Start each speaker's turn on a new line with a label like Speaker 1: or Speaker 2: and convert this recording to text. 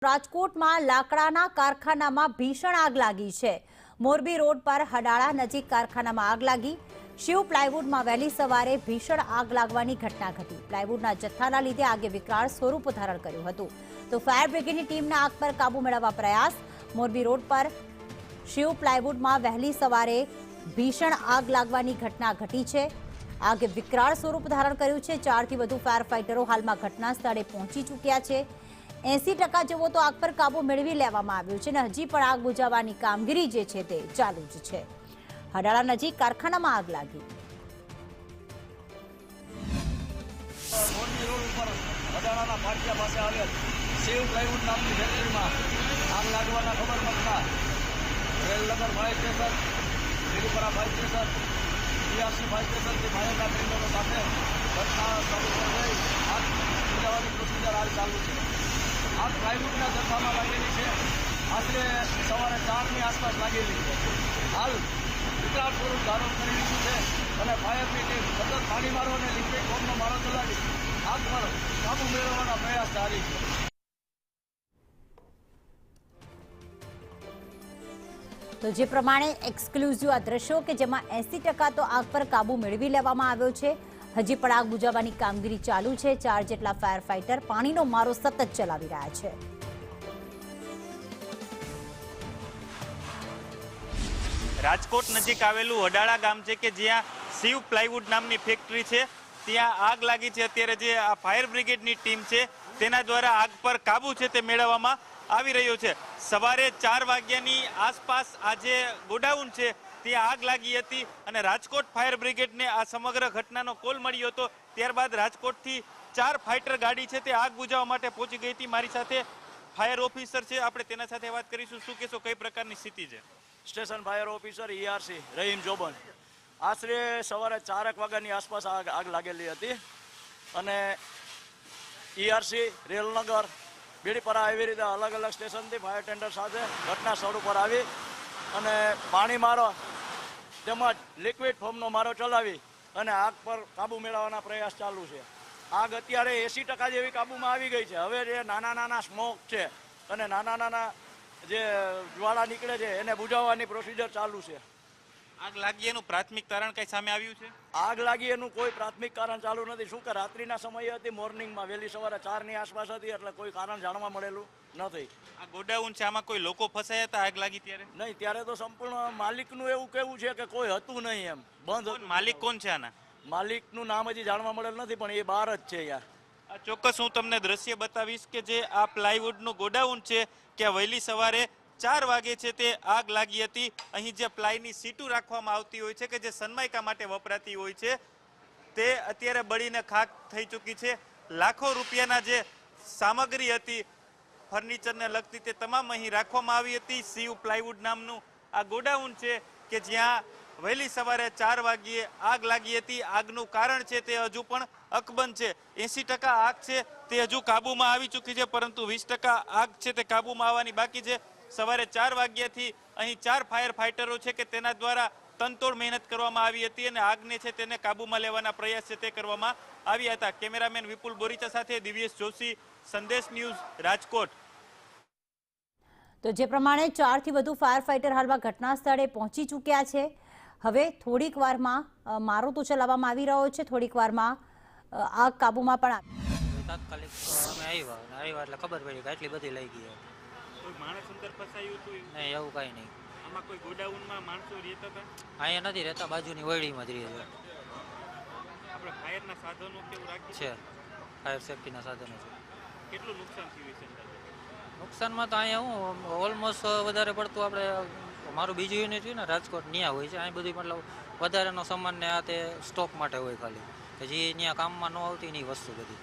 Speaker 1: રાજકોટમાં લાકડાના કારખાનામાં ભીષણ આગ લાગી છે। મોરબી રોડ પર હડાળા નજીક કારખાનામાં આગ લાગી। શિવ પ્લાયવુડમાં વહેલી સવારે ભીષણ આગ લાગવાની ઘટના ઘટી। પ્લાયવુડના જથ્થાના લીધે આગે વિકરાળ સ્વરૂપ ધારણ કર્યું હતું તો ફાયર બ્રિગેડની ટીમના આગ પર કાબુ મેળવવા પ્રયાસ। મોરબી રોડ પર શિવ પ્લાયવુડમાં વહેલી સવારે ભીષણ આગ લાગવાની ઘટના ઘટી છે। આગે વિકરાળ સ્વરૂપ ધારણ કર્યું છે। 4 થી વધુ ફાયર ફાઇટરો હાલમાં ઘટના સ્થળે પહોંચી ચૂક્યા છે। 80% જેવો તો આગ પર કાબુ મેળવી લેવામાં આવ્યો છે અને હજી પણ આગ બુઝાવવાની કામગીરી જે છે તે ચાલુ જ છે। હડાળા નજીક કારખાનામાં આગ લાગી।
Speaker 2: મોરબી રોડ ઉપર હડાળાના પાટિયા પાસે આવેલ શિવ પ્લાયવુડ નામની ફેક્ટરીમાં આગ લાગવાના ખબર મળતા Railnagar fire station, Virpara fire station, BRC fire સ્ટેશનથી ફાયરના ટેન્ડરો સાથે ઘટના સ્થળ પર જઈ આગ બુઝાવવાની પ્રોસિજર હાલ ચાલુ છે। આગ પ્લાયવુડના જથ્થામાં લાગેલી છે। આશરે સવારે 4ની આસપાસ લાગેલી છે। હાલ વિકરાળ સ્વરૂપ ધારણ કરી લીધું છે અને ફાયરની ટીમ સતત પાણી મારો અને લિક્વિડ બોમ્બનો મારો ચલાવી આગ પર કાબુ મેળવવાના પ્રયાસ જારી છે।
Speaker 1: તો જે પ્રમાણે એક્સક્લુઝિવ આ દ્રશ્યો કે જેમાં 80% તો આગ પર કાબુ મેળવી લેવામાં આવ્યો છે। હજી પણ આગ બુઝાવવાની કામગીરી ચાલુ છે। 4 જેટલા ફાયર ફાઇટર પાણીનો મારો સતત ચલાવી રહ્યા છે।
Speaker 3: રાજકોટ નજીક આવેલું હડાળા ગામ છે કે જ્યાં શિવ પ્લાયવુડ નામની ફેક્ટરી છે, ત્યાં આગ લાગી છે। અત્યારે જે આ ફાયર બ્રિગેડની ટીમ છે તેના દ્વારા આગ પર કાબુ છે તે મેળવવામાં આવી રહ્યો છે। સવારે 4 વાગ્યાની આસપાસ આ જે ગોડાઉન છે ત્યાં આગ લાગી હતી અને રાજકોટ ફાયર બ્રિગેડને આ સમગ્ર ઘટનાનો કોલ મળ્યો હતો। ત્યારબાદ રાજકોટથી 4 ફાઇટર ગાડી છે તે આગ બુઝાવવા માટે પહોંચી ગઈ હતી। મારી સાથે ફાયર ઓફિસર છે, આપણે તેના સાથે વાત કરીશું। શું કહેશો, કઈ પ્રકારની સ્થિતિ છે?
Speaker 2: Station fire officer ERC Rahim Joban, આશરે સવારે 4 વાગ્યાની આસપાસ આગ લાગેલી હતી અને ERC, રેલનગર, બીડીપરા એવી રીતે અલગ અલગ સ્ટેશનથી ફાયર ટેન્ડર સાથે ઘટના સ્થળ ઉપર આવી અને પાણી મારો તેમજ લિક્વિડ ફોર્મનો મારો ચલાવી અને આગ પર કાબુ મેળવવાના પ્રયાસ ચાલુ છે। આગ અત્યારે 80% જેવી કાબુમાં આવી ગઈ છે। હવે જે નાના સ્મોક છે અને નાના જે જ્વાળા નીકળે છે એને બુઝાવવાની પ્રોસિજર ચાલુ છે।
Speaker 3: આગ લાગી એનું પ્રાથમિક કારણ કઈ સામે આવ્યું છે?
Speaker 2: આગ લાગી એનું કોઈ પ્રાથમિક કારણ ચાલુ નથી। શું કે રાત્રિના સમયે હતી, મોર્નિંગમાં વહેલી સવારે 4ની આસપાસ હતી એટલે કોઈ કારણ જાણવા મળેલું નથી।
Speaker 3: આ ગોડાઉન છે, આમાં કોઈ લોકો ફસાયા હતા આગ લાગી ત્યારે?
Speaker 2: નહીં, ત્યારે તો સંપૂર્ણ માલિકનું એવું કહેવું છે કે કોઈ હતું નહીં, એમ બંધ હતું।
Speaker 3: માલિક કોણ છે આના?
Speaker 2: માલિકનું નામ હજી જાણવા મળેલ નથી પણ એ બહાર જ છે યાર।
Speaker 3: આ ચોક્કસ હું તમને દ્રશ્ય બતાવીશ કે જે આ પ્લાયવુડનું ગોડાઉન છે કે વહેલી સવારે 4 વાગે છે તે આગ લાગી હતી। અહીં જે પ્લાયની સીટું રાખવામાં આવતી હોય છે કે જે સનમાઇકા માટે વપરાતી હોય છે તે અત્યારે બળીને ખાક થઈ ચૂકી છે। લાખો રૂપિયાના જે સામગ્રી હતી ફર્નિચરને લગતી તે તમામ અહીં રાખવામાં આવી હતી। શિવ પ્લાયવુડ નામનું આ ગોડાઉન છે કે જ્યાં વહેલી સવારે 4 વાગ્યે આગ લાગી હતી। આગનું કારણ છે તે હજુ પણ અકબંધ છે। 80% આગ છે તે હજુ કાબુમાં આવી ચૂકી છે પરંતુ 20% આગ છે તે કાબુમાં આવવાની બાકી છે। સવારે 4 વાગ્યાથી અહીં 4 ફાયર ફાઇટરો છે કે તેના દ્વારા તનતોડ મહેનત કરવામાં આવી હતી અને આગને છે તેને કાબુમાં લેવાના પ્રયાસ છે તે કરવામાં આવ્યા હતા। કેમેરામેન વિપુલ બોરીચા સાથે દિવ્યેશ જોશી, સંદેશ ન્યૂઝ, રાજકોટ।
Speaker 1: તો જે પ્રમાણે 4 થી વધુ ફાયર ફાઇટર હાલમાં ઘટના સ્થળે પહોંચી ચૂક્યા છે। હવે થોડીક વારમાં મારો તો ચલાવવામાં આવી રહ્યો છે, થોડીક વારમાં આગ કાબુમાં પણ
Speaker 4: તાત્કાલિક અમે આવ્યા એટલે ખબર પડી કે આટલી બધી લઈ ગઈ।
Speaker 3: કોઈ માણસ અંદર ફસાયું હતું?
Speaker 4: નહીં, એવું કાંઈ નહીં।
Speaker 3: આમાં કોઈ ગોડાઉનમાં માણસો રહેતા હતા?
Speaker 4: અહીંયા નથી રહેતા, બાજુની વળીમાં જ રહે છે।
Speaker 3: આપણે ફાયરના સાધનો કેવું રાખી
Speaker 4: છે, ફાયર સેફ્ટીના સાધનો છે।
Speaker 3: કેટલું નુકસાન થયું છે?
Speaker 4: નુકસાનમાં તો અહીંયા હું ઓલમોસ્ટ વધારે પડતું આપણે મારું બીજું યુનિટ છે ને રાજકોટ, ત્યાં હોય છે। અહીં બધું મતલબ વધારેનો સામાન ને આ તે સ્ટોક માટે હોય ખાલી, કે જે ત્યાં કામમાં ન આવતી એની વસ્તુ બધી।